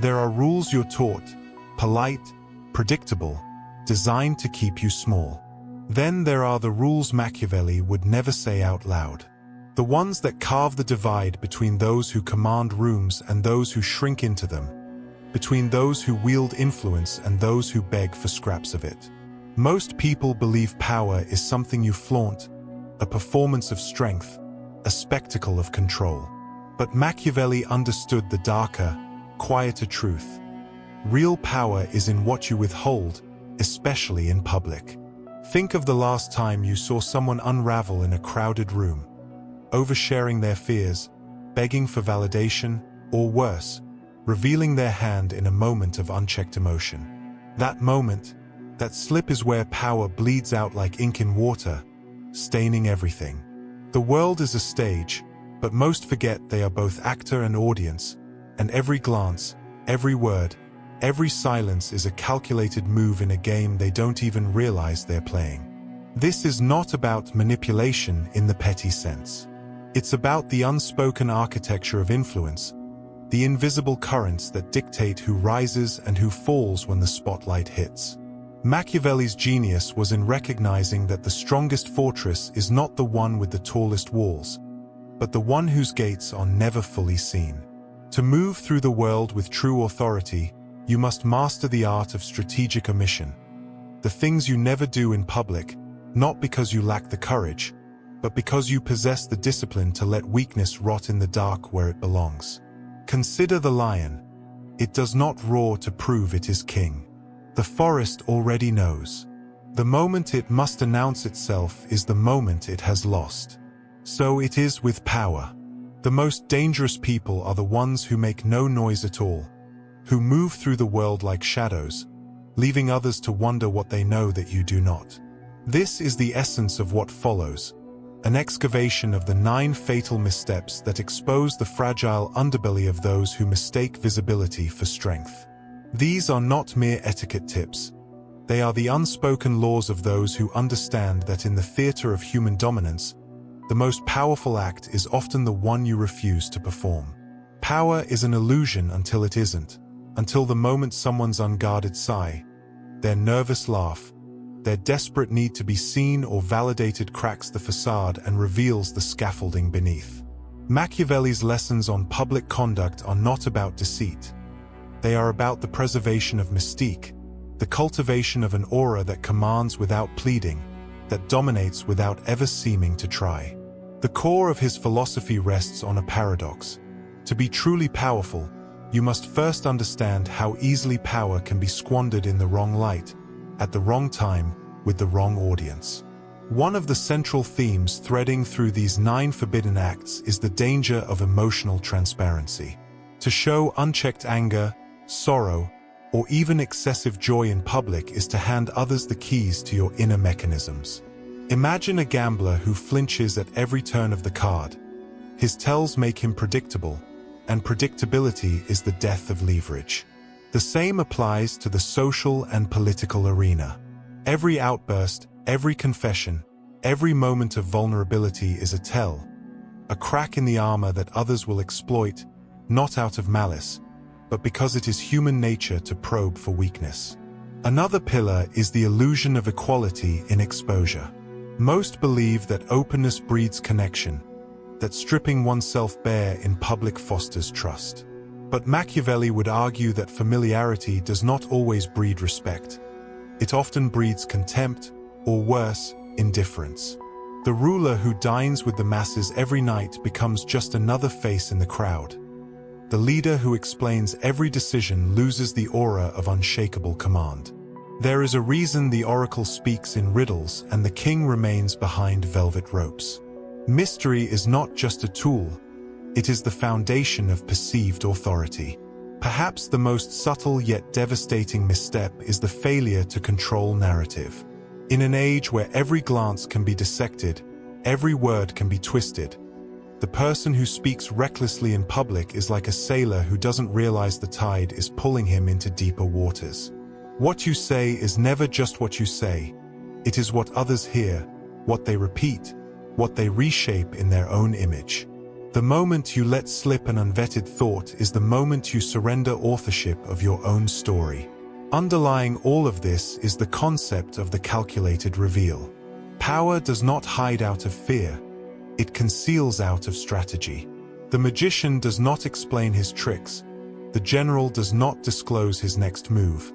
There are rules you're taught, polite, predictable, designed to keep you small. Then there are the rules Machiavelli would never say out loud. The ones that carve the divide between those who command rooms and those who shrink into them, between those who wield influence and those who beg for scraps of it. Most people believe power is something you flaunt, a performance of strength, a spectacle of control. But Machiavelli understood the darker, quieter truth. Real power is in what you withhold, especially in public. Think of the last time you saw someone unravel in a crowded room, oversharing their fears, begging for validation, or worse, revealing their hand in a moment of unchecked emotion. That moment, that slip is where power bleeds out like ink in water, staining everything. The world is a stage, but most forget they are both actor and audience, and every glance, every word, every silence is a calculated move in a game they don't even realize they're playing. This is not about manipulation in the petty sense. It's about the unspoken architecture of influence, the invisible currents that dictate who rises and who falls when the spotlight hits. Machiavelli's genius was in recognizing that the strongest fortress is not the one with the tallest walls, but the one whose gates are never fully seen. To move through the world with true authority, you must master the art of strategic omission. The things you never do in public, not because you lack the courage, but because you possess the discipline to let weakness rot in the dark where it belongs. Consider the lion. It does not roar to prove it is king. The forest already knows. The moment it must announce itself is the moment it has lost. So it is with power. The most dangerous people are the ones who make no noise at all, who move through the world like shadows, leaving others to wonder what they know that you do not. This is the essence of what follows, an excavation of the 9 fatal missteps that expose the fragile underbelly of those who mistake visibility for strength. These are not mere etiquette tips. They are the unspoken laws of those who understand that in the theater of human dominance, the most powerful act is often the one you refuse to perform. Power is an illusion until it isn't, until the moment someone's unguarded sigh, their nervous laugh, their desperate need to be seen or validated cracks the facade and reveals the scaffolding beneath. Machiavelli's lessons on public conduct are not about deceit. They are about the preservation of mystique, the cultivation of an aura that commands without pleading, that dominates without ever seeming to try. The core of his philosophy rests on a paradox. To be truly powerful, you must first understand how easily power can be squandered in the wrong light, at the wrong time, with the wrong audience. One of the central themes threading through these 9 forbidden acts is the danger of emotional transparency. To show unchecked anger, sorrow, or even excessive joy in public is to hand others the keys to your inner mechanisms. Imagine a gambler who flinches at every turn of the card. His tells make him predictable, and predictability is the death of leverage. The same applies to the social and political arena. Every outburst, every confession, every moment of vulnerability is a tell, a crack in the armor that others will exploit, not out of malice, but because it is human nature to probe for weakness. Another pillar is the illusion of equality in exposure. Most believe that openness breeds connection, that stripping oneself bare in public fosters trust. But Machiavelli would argue that familiarity does not always breed respect. It often breeds contempt, or worse, indifference. The ruler who dines with the masses every night becomes just another face in the crowd. The leader who explains every decision loses the aura of unshakable command. There is a reason the oracle speaks in riddles and the king remains behind velvet ropes. Mystery is not just a tool, it is the foundation of perceived authority. Perhaps the most subtle yet devastating misstep is the failure to control narrative. In an age where every glance can be dissected, every word can be twisted, the person who speaks recklessly in public is like a sailor who doesn't realize the tide is pulling him into deeper waters. What you say is never just what you say. It is what others hear, what they repeat, what they reshape in their own image. The moment you let slip an unvetted thought is the moment you surrender authorship of your own story. Underlying all of this is the concept of the calculated reveal. Power does not hide out of fear, it conceals out of strategy. The magician does not explain his tricks, the general does not disclose his next move,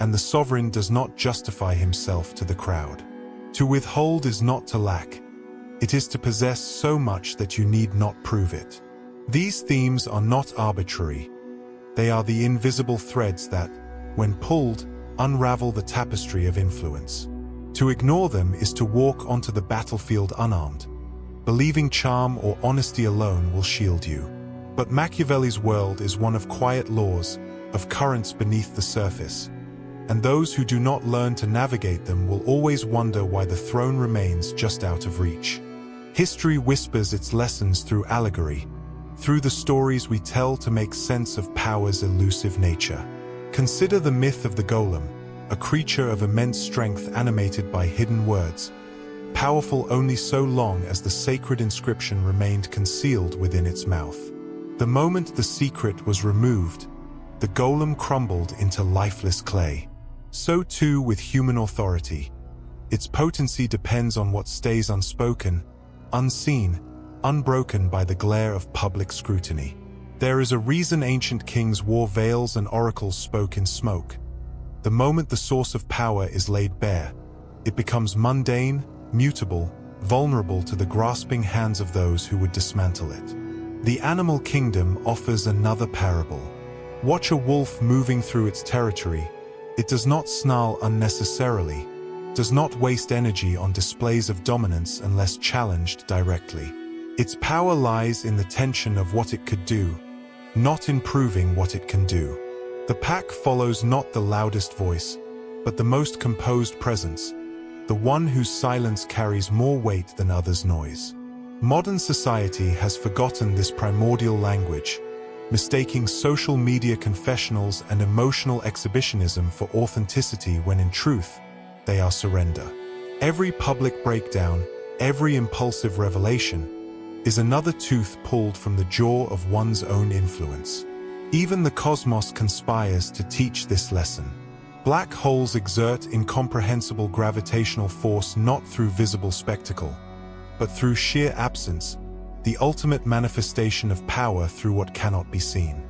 and the sovereign does not justify himself to the crowd. To withhold is not to lack, it is to possess so much that you need not prove it. These themes are not arbitrary, they are the invisible threads that, when pulled, unravel the tapestry of influence. To ignore them is to walk onto the battlefield unarmed, believing charm or honesty alone will shield you. But Machiavelli's world is one of quiet laws, of currents beneath the surface, and those who do not learn to navigate them will always wonder why the throne remains just out of reach. History whispers its lessons through allegory, through the stories we tell to make sense of power's elusive nature. Consider the myth of the golem, a creature of immense strength animated by hidden words, powerful only so long as the sacred inscription remained concealed within its mouth. The moment the secret was removed, the golem crumbled into lifeless clay. So too with human authority. Its potency depends on what stays unspoken, unseen, unbroken by the glare of public scrutiny. There is a reason ancient kings wore veils and oracles spoke in smoke. The moment the source of power is laid bare, it becomes mundane, mutable, vulnerable to the grasping hands of those who would dismantle it. The animal kingdom offers another parable. Watch a wolf moving through its territory. It does not snarl unnecessarily, does not waste energy on displays of dominance unless challenged directly. Its power lies in the tension of what it could do, not in proving what it can do. The pack follows not the loudest voice, but the most composed presence, the one whose silence carries more weight than others' noise. Modern society has forgotten this primordial language, mistaking social media confessionals and emotional exhibitionism for authenticity when in truth, they are surrender. Every public breakdown, every impulsive revelation, is another tooth pulled from the jaw of one's own influence. Even the cosmos conspires to teach this lesson. Black holes exert incomprehensible gravitational force not through visible spectacle, but through sheer absence, the ultimate manifestation of power through what cannot be seen.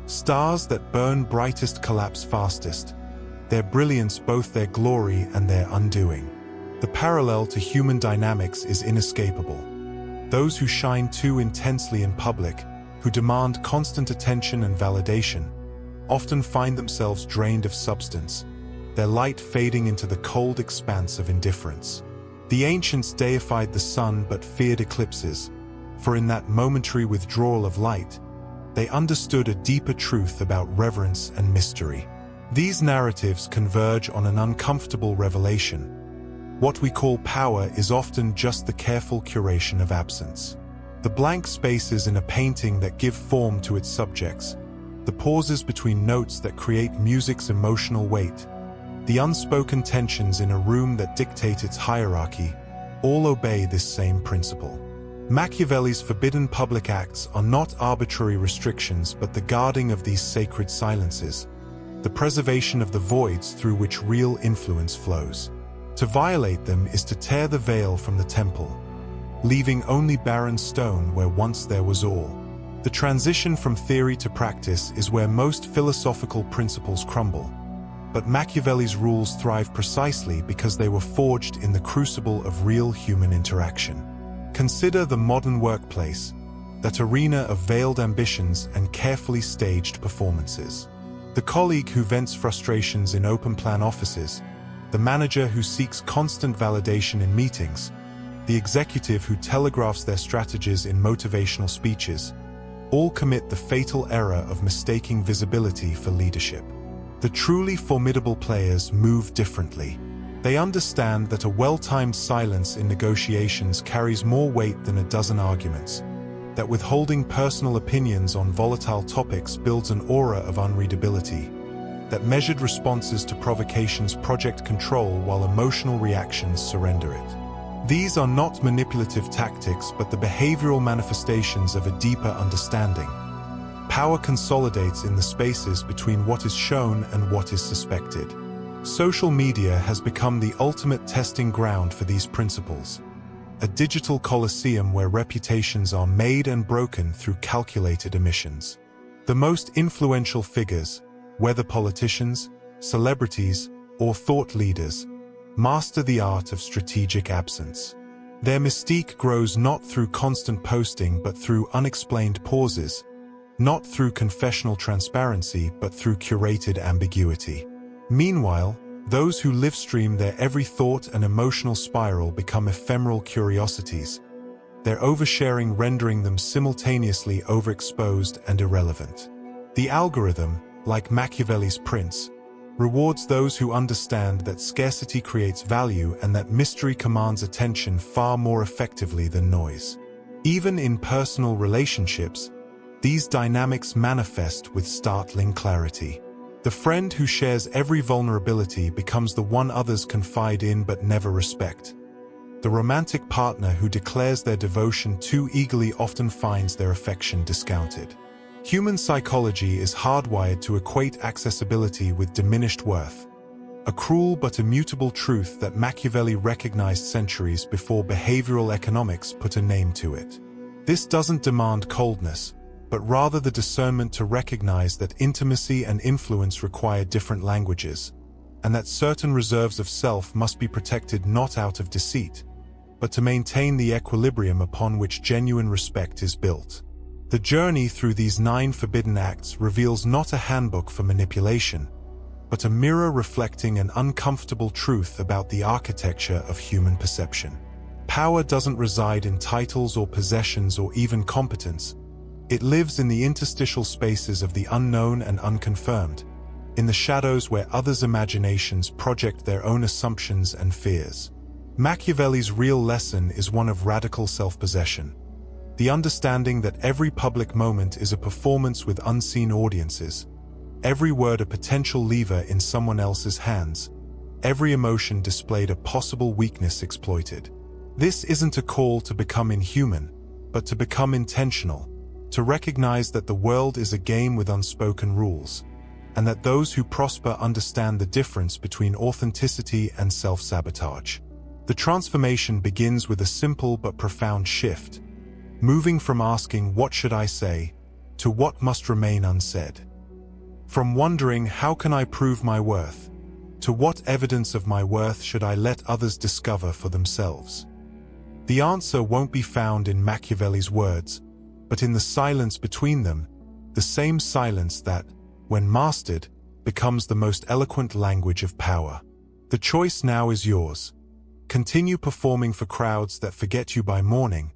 Stars that burn brightest collapse fastest, their brilliance both their glory and their undoing. The parallel to human dynamics is inescapable. Those who shine too intensely in public, who demand constant attention and validation, often find themselves drained of substance, their light fading into the cold expanse of indifference. The ancients deified the sun but feared eclipses, for in that momentary withdrawal of light, they understood a deeper truth about reverence and mystery. These narratives converge on an uncomfortable revelation. What we call power is often just the careful curation of absence. The blank spaces in a painting that give form to its subjects, the pauses between notes that create music's emotional weight, the unspoken tensions in a room that dictate its hierarchy, all obey this same principle. Machiavelli's forbidden public acts are not arbitrary restrictions but the guarding of these sacred silences, the preservation of the voids through which real influence flows. To violate them is to tear the veil from the temple, leaving only barren stone where once there was all. The transition from theory to practice is where most philosophical principles crumble. But Machiavelli's rules thrive precisely because they were forged in the crucible of real human interaction. Consider the modern workplace, that arena of veiled ambitions and carefully staged performances. The colleague who vents frustrations in open-plan offices, the manager who seeks constant validation in meetings, the executive who telegraphs their strategies in motivational speeches, all commit the fatal error of mistaking visibility for leadership. The truly formidable players move differently. They understand that a well-timed silence in negotiations carries more weight than a dozen arguments, that withholding personal opinions on volatile topics builds an aura of unreadability, that measured responses to provocations project control while emotional reactions surrender it. These are not manipulative tactics but the behavioral manifestations of a deeper understanding. Power consolidates in the spaces between what is shown and what is suspected. Social media has become the ultimate testing ground for these principles. A digital coliseum where reputations are made and broken through calculated emissions. The most influential figures, whether politicians, celebrities, or thought leaders, master the art of strategic absence. Their mystique grows not through constant posting but through unexplained pauses, not through confessional transparency but through curated ambiguity. Meanwhile, those who live-stream their every thought and emotional spiral become ephemeral curiosities, their oversharing rendering them simultaneously overexposed and irrelevant. The algorithm, like Machiavelli's prince, rewards those who understand that scarcity creates value and that mystery commands attention far more effectively than noise. Even in personal relationships, these dynamics manifest with startling clarity. The friend who shares every vulnerability becomes the one others confide in but never respect. The romantic partner who declares their devotion too eagerly often finds their affection discounted. Human psychology is hardwired to equate accessibility with diminished worth, a cruel but immutable truth that Machiavelli recognized centuries before behavioral economics put a name to it. This doesn't demand coldness, but rather the discernment to recognize that intimacy and influence require different languages, and that certain reserves of self must be protected not out of deceit, but to maintain the equilibrium upon which genuine respect is built. The journey through these 9 forbidden acts reveals not a handbook for manipulation, but a mirror reflecting an uncomfortable truth about the architecture of human perception. Power doesn't reside in titles or possessions or even competence. It lives in the interstitial spaces of the unknown and unconfirmed, in the shadows where others' imaginations project their own assumptions and fears. Machiavelli's real lesson is one of radical self-possession. The understanding that every public moment is a performance with unseen audiences, every word a potential lever in someone else's hands, every emotion displayed a possible weakness exploited. This isn't a call to become inhuman, but to become intentional, to recognize that the world is a game with unspoken rules, and that those who prosper understand the difference between authenticity and self-sabotage. The transformation begins with a simple but profound shift, moving from asking "what should I say?" to "what must remain unsaid?" From wondering "how can I prove my worth?" to "what evidence of my worth should I let others discover for themselves?" The answer won't be found in Machiavelli's words, but in the silence between them, the same silence that, when mastered, becomes the most eloquent language of power. The choice now is yours. Continue performing for crowds that forget you by morning,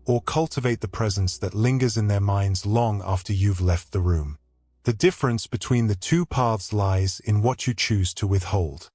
or cultivate the presence that lingers in their minds long after you've left the room. The difference between the two paths lies in what you choose to withhold.